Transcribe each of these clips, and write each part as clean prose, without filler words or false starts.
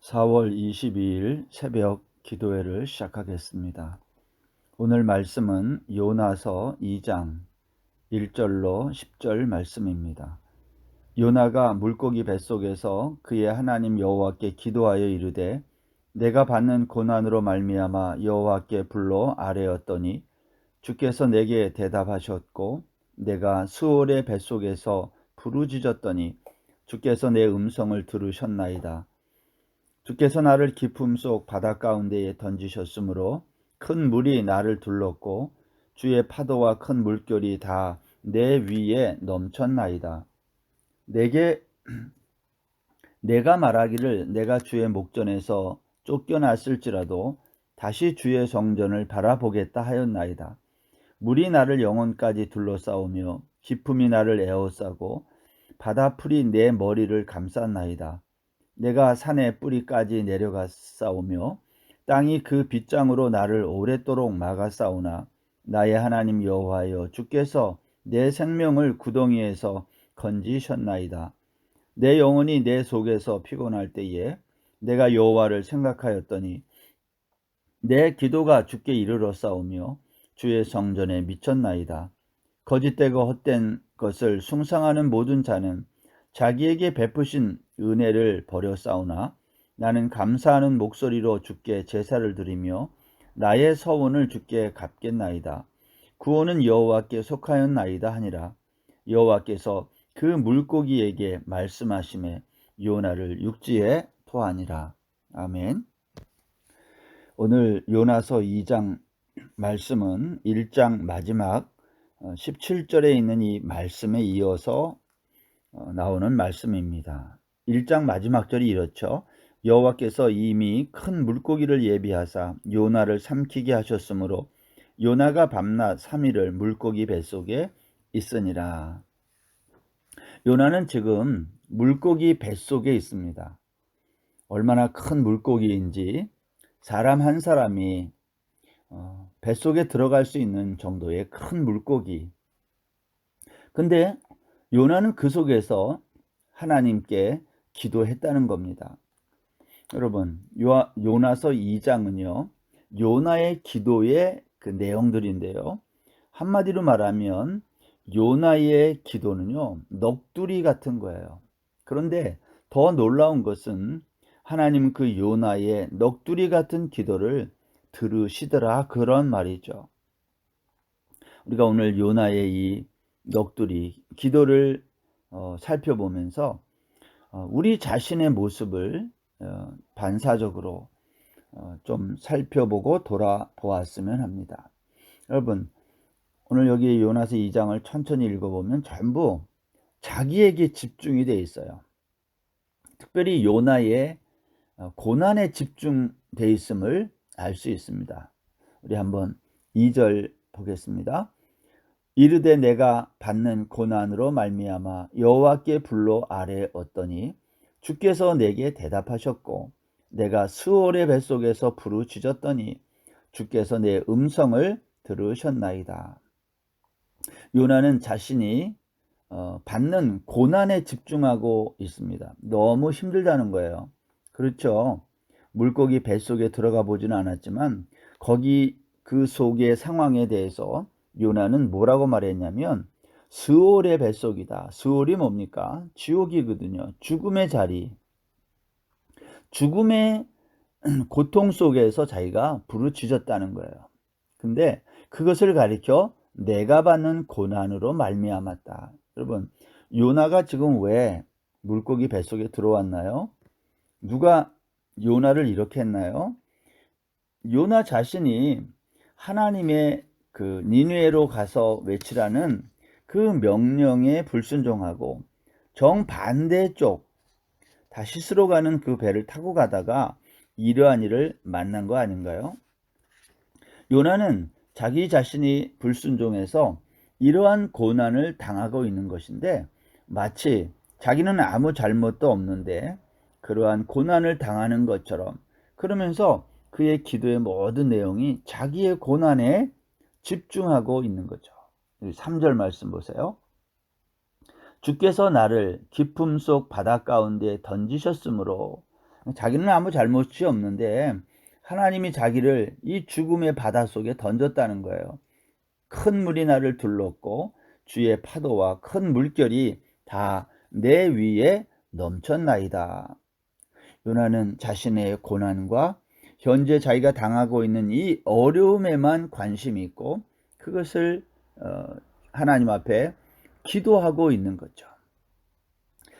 4월 22일 새벽 기도회를 시작하겠습니다. 오늘 말씀은 요나서 2장 1절로 10절 말씀입니다. 요나가 물고기 뱃속에서 그의 하나님 여호와께 기도하여 이르되 내가 받는 고난으로 말미암아 여호와께 불러 아뢰었더니 주께서 내게 대답하셨고 내가 수월의 뱃속에서 부르짖었더니 주께서 내 음성을 들으셨나이다. 주께서 나를 깊음 속 바다 가운데에 던지셨으므로 큰 물이 나를 둘렀고 주의 파도와 큰 물결이 다 내 위에 넘쳤나이다. 내가 말하기를 내가 주의 목전에서 쫓겨났을지라도 다시 주의 성전을 바라보겠다 하였나이다. 물이 나를 영혼까지 둘러싸우며 깊음이 나를 에워싸고 바다풀이 내 머리를 감쌌나이다. 내가 산의 뿌리까지 내려갔사오며 땅이 그 빗장으로 나를 오랫도록 막았사오나 나의 하나님 여호와여 주께서 내 생명을 구덩이에서 건지셨나이다. 내 영혼이 내 속에서 피곤할 때에 내가 여호와를 생각하였더니 내 기도가 주께 이르렀사오며 주의 성전에 미쳤나이다. 거짓되고 헛된 것을 숭상하는 모든 자는 자기에게 베푸신 은혜를 버렸사오나 나는 감사하는 목소리로 주께 제사를 드리며 나의 서원을 주께 갚겠나이다. 구원은 여호와께 속하였나이다 하니라. 여호와께서 그 물고기에게 말씀하시매 요나를 육지에 토하니라. 아멘. 오늘 요나서 2장 말씀은 1장 마지막 17절에 있는 이 말씀에 이어서 나오는 말씀입니다. 1장 마지막 절이 이렇죠. 여호와께서 이미 큰 물고기를 예비하사 요나를 삼키게 하셨으므로 요나가 밤낮 3일을 물고기 뱃속에 있으니라. 요나는 지금 물고기 뱃속에 있습니다. 얼마나 큰 물고기인지 사람 한 사람이 뱃속에 들어갈 수 있는 정도의 큰 물고기. 근데 요나는 그 속에서 하나님께 기도했다는 겁니다. 여러분, 요나서 2장은요, 요나의 기도의 그 내용들인데요. 한마디로 말하면 요나의 기도는요, 넋두리 같은 거예요. 그런데 더 놀라운 것은 하나님 그 요나의 넋두리 같은 기도를 들으시더라, 그런 말이죠. 우리가 오늘 요나의 이 넋두리 기도를 살펴보면서 우리 자신의 모습을 반사적으로 좀 살펴보고 돌아보았으면 합니다. 여러분, 오늘 여기 요나서 2장을 천천히 읽어보면 전부 자기에게 집중이 되어 있어요. 특별히 요나의 고난에 집중되어 있음을 알 수 있습니다. 우리 한번 2절 보겠습니다. 이르되 내가 받는 고난으로 말미암아 여호와께 불러 아뢰었더니 주께서 내게 대답하셨고 내가 스올의 뱃속에서 부르짖었더니 주께서 내 음성을 들으셨나이다. 요나는 자신이 받는 고난에 집중하고 있습니다. 너무 힘들다는 거예요. 그렇죠. 물고기 뱃속에 들어가 보지는 않았지만 거기 그 속의 상황에 대해서 요나는 뭐라고 말했냐면 스올의 뱃속이다. 스올이 뭡니까? 지옥이거든요. 죽음의 자리. 죽음의 고통 속에서 자기가 부르짖었다는 거예요. 근데 그것을 가리켜 내가 받는 고난으로 말미암았다. 여러분, 요나가 지금 왜 물고기 뱃속에 들어왔나요? 누가 요나를 이렇게 했나요? 요나 자신이 하나님의 그 니느웨로 가서 외치라는 그 명령에 불순종하고 정반대쪽 다시스로 가는 그 배를 타고 가다가 이러한 일을 만난 거 아닌가요? 요나는 자기 자신이 불순종해서 이러한 고난을 당하고 있는 것인데 마치 자기는 아무 잘못도 없는데 그러한 고난을 당하는 것처럼 그러면서 그의 기도의 모든 내용이 자기의 고난에 집중하고 있는 거죠. 3절 말씀 보세요. 주께서 나를 깊음 속 바다 가운데 던지셨으므로 자기는 아무 잘못이 없는데 하나님이 자기를 이 죽음의 바다 속에 던졌다는 거예요. 큰 물이 나를 둘렀고 주의 파도와 큰 물결이 다 내 위에 넘쳤나이다. 요나는 자신의 고난과 현재 자기가 당하고 있는 이 어려움에만 관심이 있고 그것을 하나님 앞에 기도하고 있는 거죠.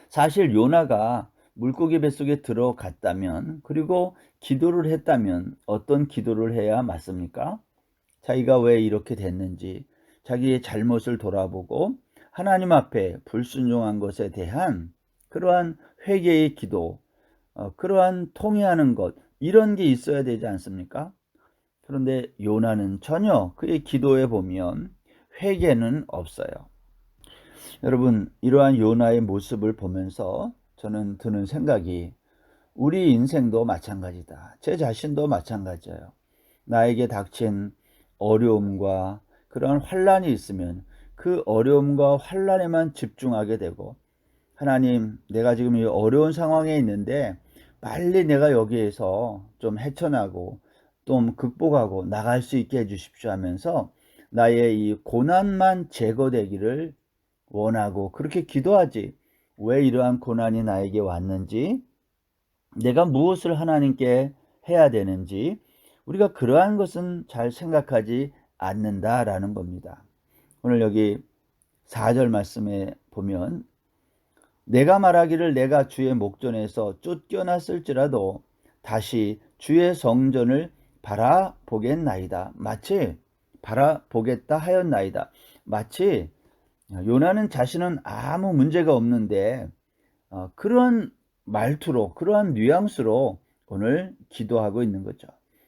사실 요나가 물고기 뱃속에 들어갔다면, 그리고 기도를 했다면 어떤 기도를 해야 맞습니까? 자기가 왜 이렇게 됐는지 자기의 잘못을 돌아보고 하나님 앞에 불순종한 것에 대한 그러한 회개의 기도, 그러한 통회하는 것, 이런 게 있어야 되지 않습니까? 그런데 요나는 전혀 그의 기도에 보면 회개는 없어요. 여러분, 이러한 요나의 모습을 보면서 저는 드는 생각이, 우리 인생도 마찬가지다. 제 자신도 마찬가지예요. 나에게 닥친 어려움과 그런 환란이 있으면 그 어려움과 환란에만 집중하게 되고, 하나님, 내가 지금 이 어려운 상황에 있는데 빨리 내가 여기에서 좀 헤쳐나고 좀 극복하고 나갈 수 있게 해주십시오 하면서 나의 이 고난만 제거되기를 원하고 그렇게 기도하지, 왜 이러한 고난이 나에게 왔는지, 내가 무엇을 하나님께 해야 되는지 우리가 그러한 것은 잘 생각하지 않는다라는 겁니다. 오늘 여기 4절 말씀에 보면, 내가 말하기를 내가 주의 목전에서 쫓겨났을지라도 다시 주의 성전을 바라보겠나이다. 마치 바라보겠다 하였나이다. 마치 요나는 자신은 아무 문제가 없는데 그런 말투로, 그러한 뉘앙스로 오늘 기도하고 있는 거죠.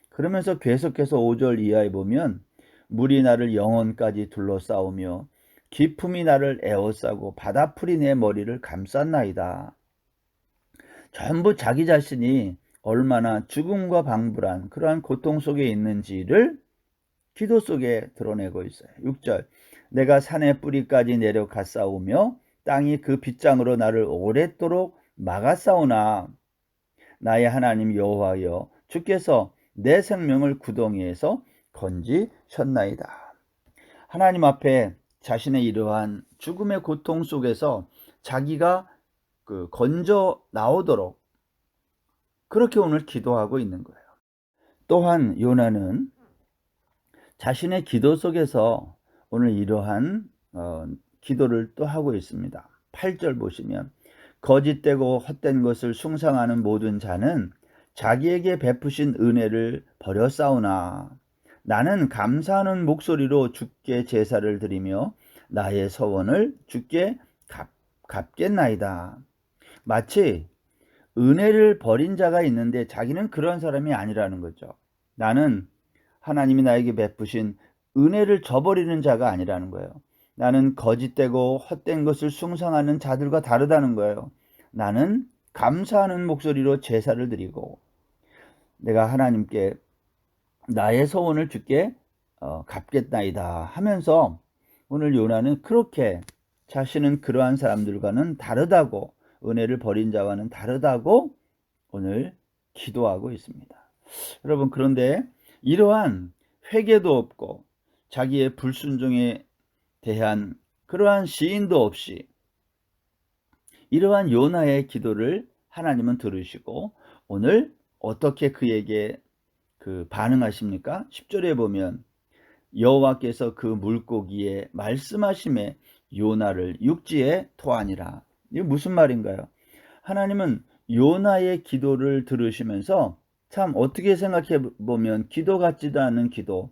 그러면서 계속해서 5절 이하에 보면, 물이 나를 영혼까지 둘러싸우며 기품이 나를 에워싸고 바다풀이 내 머리를 감쌌나이다. 전부 자기 자신이 얼마나 죽음과 방불한 그러한 고통 속에 있는지를 기도 속에 드러내고 있어요. 6절, 내가 산의 뿌리까지 내려갔사오며 땅이 그 빗장으로 나를 오랫도록 막았사오나 나의 하나님 여호와여, 주께서 내 생명을 구덩이에서 건지셨나이다. 하나님 앞에 자신의 이러한 죽음의 고통 속에서 자기가 건져 나오도록 그렇게 오늘 기도하고 있는 거예요. 또한 요나는 자신의 기도 속에서 오늘 이러한 기도를 또 하고 있습니다. 8절 보시면, 거짓되고 헛된 것을 숭상하는 모든 자는 자기에게 베푸신 은혜를 버렸사오나 나는 감사하는 목소리로 주께 제사를 드리며 나의 서원을 주께 갚겠나이다. 마치 은혜를 버린 자가 있는데 자기는 그런 사람이 아니라는 거죠. 나는 하나님이 나에게 베푸신 은혜를 저버리는 자가 아니라는 거예요. 나는 거짓되고 헛된 것을 숭상하는 자들과 다르다는 거예요. 나는 감사하는 목소리로 제사를 드리고 내가 하나님께 나의 소원을 주께 갚겠나이다 하면서 오늘 요나는 그렇게 자신은 그러한 사람들과는 다르다고, 은혜를 버린 자와는 다르다고 오늘 기도하고 있습니다. 여러분, 그런데 이러한 회개도 없고 자기의 불순종에 대한 그러한 시인도 없이 이러한 요나의 기도를 하나님은 들으시고 오늘 어떻게 그에게 반응하십니까? 10절에 보면, 여호와께서 그 물고기에 말씀하심에 요나를 육지에 토하니라. 이게 무슨 말인가요? 하나님은 요나의 기도를 들으시면서 참 어떻게 생각해 보면 기도 같지도 않은 기도,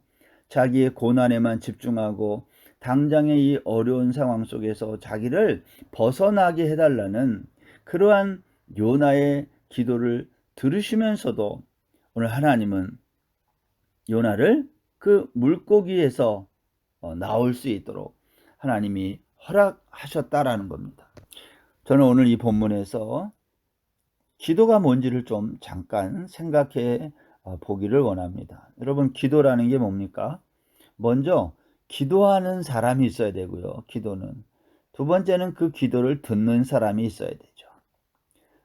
자기의 고난에만 집중하고 당장의 이 어려운 상황 속에서 자기를 벗어나게 해달라는 그러한 요나의 기도를 들으시면서도 오늘 하나님은 요나를 그 물고기에서 나올 수 있도록 하나님이 허락하셨다라는 겁니다. 저는 오늘 이 본문에서 기도가 뭔지를 좀 잠깐 생각해 보기를 원합니다. 여러분, 기도라는 게 뭡니까? 먼저 기도하는 사람이 있어야 되고요. 기도는. 두 번째는 그 기도를 듣는 사람이 있어야 되죠.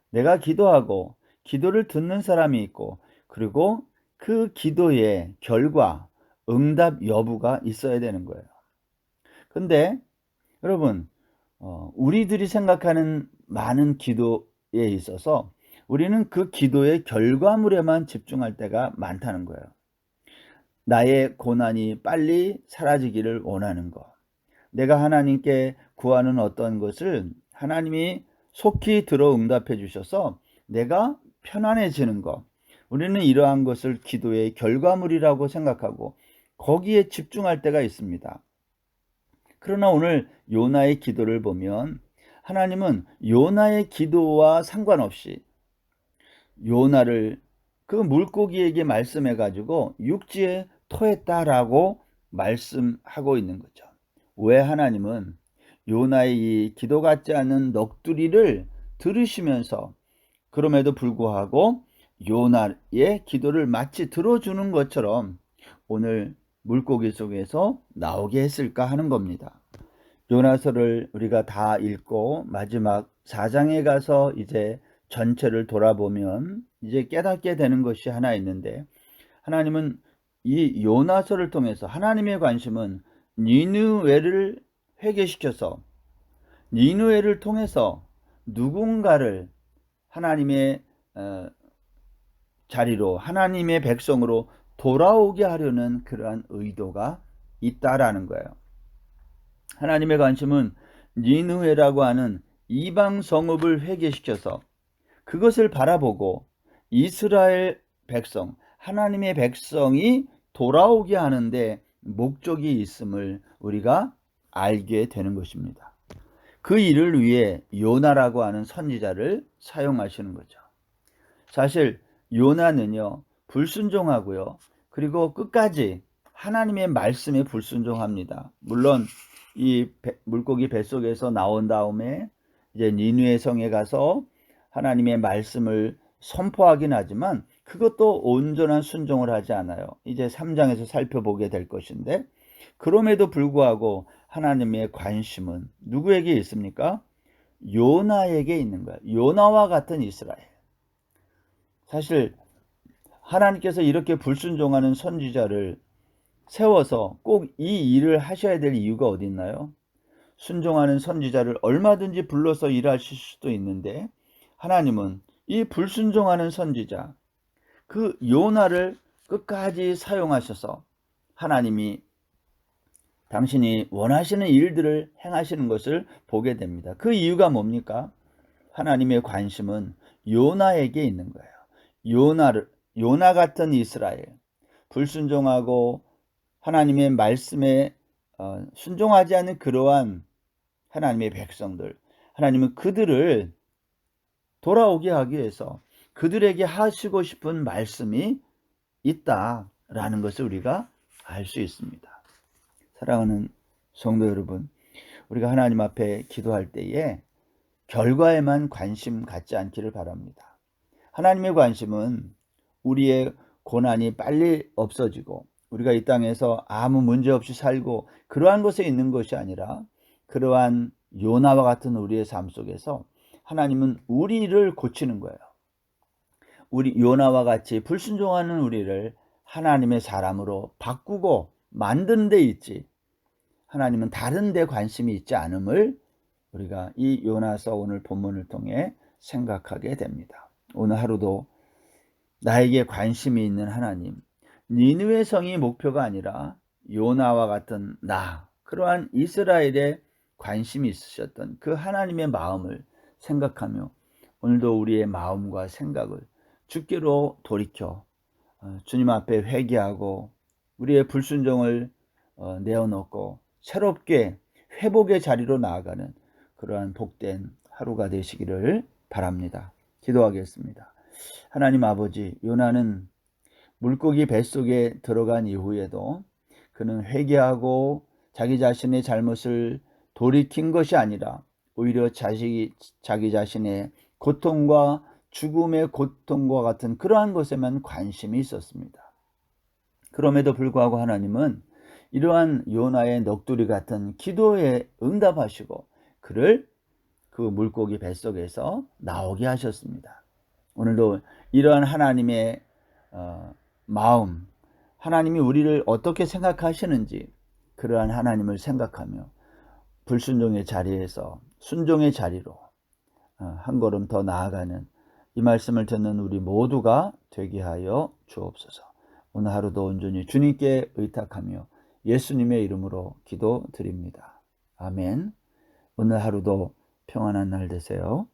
내가 기도하고 기도를 듣는 사람이 있고, 그리고 그 기도의 결과, 응답 여부가 있어야 되는 거예요. 근데 여러분, 우리들이 생각하는 많은 기도에 있어서 우리는 그 기도의 결과물에만 집중할 때가 많다는 거예요. 나의 고난이 빨리 사라지기를 원하는 것, 내가 하나님께 구하는 어떤 것을 하나님이 속히 들어 응답해 주셔서 내가 편안해지는 것, 우리는 이러한 것을 기도의 결과물이라고 생각하고 거기에 집중할 때가 있습니다. 그러나 오늘 요나의 기도를 보면 하나님은 요나의 기도와 상관없이 요나를 그 물고기에게 말씀해 가지고 육지에 토했다라고 말씀하고 있는 거죠. 왜 하나님은 요나의 이 기도 같지 않은 넋두리를 들으시면서 그럼에도 불구하고 요나의 기도를 마치 들어주는 것처럼 오늘 물고기 속에서 나오게 했을까 하는 겁니다. 요나서를 우리가 다 읽고 마지막 4장에 가서 이제 전체를 돌아보면 이제 깨닫게 되는 것이 하나 있는데, 하나님은 이 요나서를 통해서 하나님의 관심은 니느웨를 회개시켜서 니느웨를 통해서 누군가를 하나님의 자리로, 하나님의 백성으로 돌아오게 하려는 그러한 의도가 있다라는 거예요. 하나님의 관심은 니느웨라고 하는 이방 성읍을 회개시켜서 그것을 바라보고 이스라엘 백성, 하나님의 백성이 돌아오게 하는데 목적이 있음을 우리가 알게 되는 것입니다. 그 일을 위해 요나라고 하는 선지자를 사용하시는 거죠. 사실 요나는요, 불순종하고요, 그리고 끝까지 하나님의 말씀에 불순종합니다. 물론 이 물고기 뱃속에서 나온 다음에 이제 니느웨 성에 가서 하나님의 말씀을 선포하긴 하지만 그것도 온전한 순종을 하지 않아요. 이제 3장에서 살펴보게 될 것인데, 그럼에도 불구하고 하나님의 관심은 누구에게 있습니까? 요나에게 있는 거예요. 요나와 같은 이스라엘. 사실 하나님께서 이렇게 불순종하는 선지자를 세워서 꼭 이 일을 하셔야 될 이유가 어디 있나요? 순종하는 선지자를 얼마든지 불러서 일하실 수도 있는데 하나님은 이 불순종하는 선지자, 그 요나를 끝까지 사용하셔서 하나님이 당신이 원하시는 일들을 행하시는 것을 보게 됩니다. 그 이유가 뭡니까? 하나님의 관심은 요나에게 있는 거예요. 요나 같은 이스라엘, 불순종하고 하나님의 말씀에 순종하지 않는 그러한 하나님의 백성들, 하나님은 그들을 돌아오게 하기 위해서 그들에게 하시고 싶은 말씀이 있다라는 것을 우리가 알 수 있습니다. 사랑하는 성도 여러분, 우리가 하나님 앞에 기도할 때에 결과에만 관심 갖지 않기를 바랍니다. 하나님의 관심은 우리의 고난이 빨리 없어지고 우리가 이 땅에서 아무 문제 없이 살고 그러한 것에 있는 것이 아니라, 그러한 요나와 같은 우리의 삶 속에서 하나님은 우리를 고치는 거예요. 우리 요나와 같이 불순종하는 우리를 하나님의 사람으로 바꾸고 만드는 데 있지, 하나님은 다른 데 관심이 있지 않음을 우리가 이 요나서 오늘 본문을 통해 생각하게 됩니다. 오늘 하루도 나에게 관심이 있는 하나님, 니느웨 성이 목표가 아니라 요나와 같은 나, 그러한 이스라엘에 관심이 있으셨던 그 하나님의 마음을 생각하며 오늘도 우리의 마음과 생각을 주께로 돌이켜 주님 앞에 회개하고 우리의 불순종을 내어놓고 새롭게 회복의 자리로 나아가는 그러한 복된 하루가 되시기를 바랍니다. 기도하겠습니다. 하나님 아버지, 요나는 물고기 뱃속에 들어간 이후에도 그는 회개하고 자기 자신의 잘못을 돌이킨 것이 아니라 오히려 자기 자신의 고통과 죽음의 고통과 같은 그러한 것에만 관심이 있었습니다. 그럼에도 불구하고 하나님은 이러한 요나의 넋두리 같은 기도에 응답하시고 그를 그 물고기 뱃속에서 나오게 하셨습니다. 오늘도 이러한 하나님의 마음, 하나님이 우리를 어떻게 생각하시는지 그러한 하나님을 생각하며 불순종의 자리에서 순종의 자리로 한 걸음 더 나아가는 이 말씀을 듣는 우리 모두가 되게 하여 주옵소서. 오늘 하루도 온전히 주님께 의탁하며 예수님의 이름으로 기도드립니다. 아멘. 오늘 하루도 평안한 날 되세요.